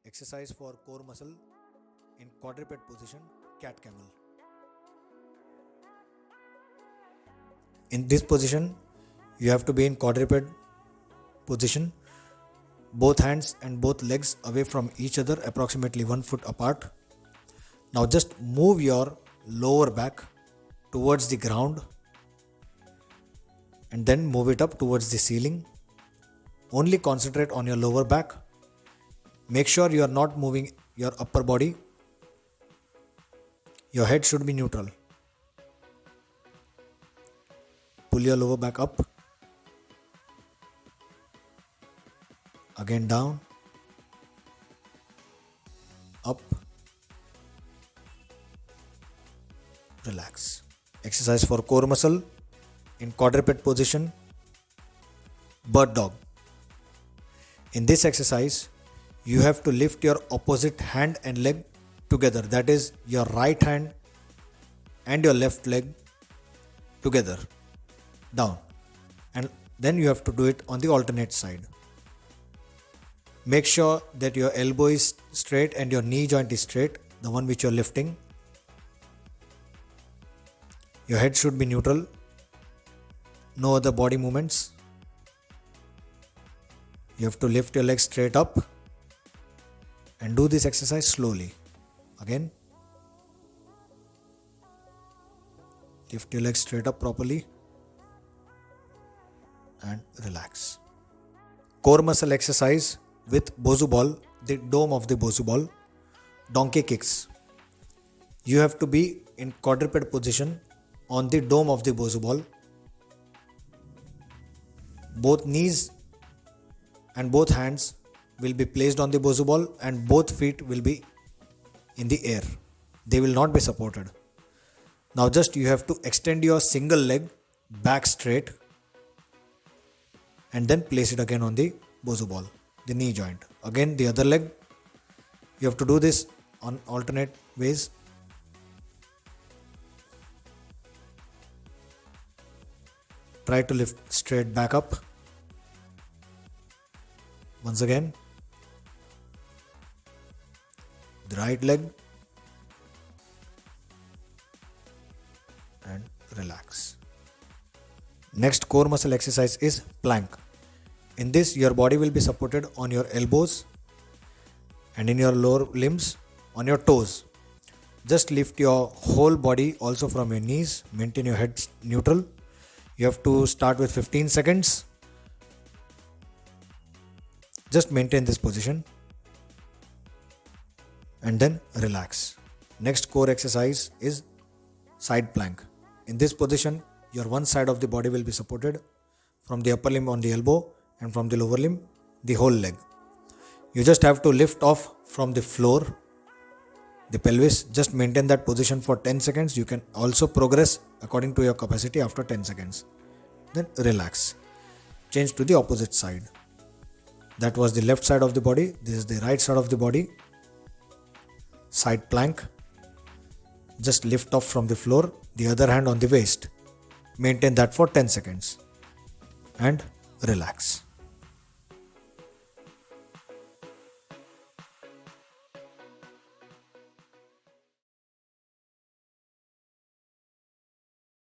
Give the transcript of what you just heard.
Exercise for core muscle in quadruped position, cat camel. In this position, you have to be in quadruped position, both hands and both legs away from each other, approximately 1 foot apart. Now just move your lower back towards the ground and then move it up towards the ceiling. Only concentrate on your lower back. Make sure you are not moving your upper body. Your head should be neutral. Pull your lower back up. Again down. Up. Relax. Exercise for core muscle in quadruped position, bird dog. In this exercise, you have to lift your opposite hand and leg together. That is your right hand and your left leg together down, and then you have to do it on the alternate side. Make sure that your elbow is straight and your knee joint is straight, the one which you are lifting. Your head should be neutral. No other body movements. You have to lift your legs straight up and do this exercise slowly. Again, lift your legs straight up properly and relax. Core muscle exercise with Bosu ball, the dome of the Bosu ball, donkey kicks. You have to be in quadruped position on the dome of the Bosu ball. Both knees and both hands will be placed on the Bosu ball and both feet will be in the air. They will not be supported. Now just you have to extend your single leg back straight and then place it again on the Bosu ball, the knee joint. Again the other leg. You have to do this on alternate ways. Try to lift straight back up. Once again, the right leg and relax. Next core muscle exercise is plank. In this, your body will be supported on your elbows and in your lower limbs on your toes. Just lift your whole body also from your knees. Maintain your head neutral. You have to start with 15 seconds. Just maintain this position and then relax. Next core exercise is side plank. In this position, your one side of the body will be supported from the upper limb on the elbow and from the lower limb, the whole leg. You just have to lift off from the floor, the pelvis. Just maintain that position for 10 seconds. You can also progress according to your capacity after 10 seconds. Then relax. Change to the opposite side. That was the left side of the body. This is the right side of the body. Side plank. Just lift off from the floor, the other hand on the waist. Maintain that for 10 seconds and relax.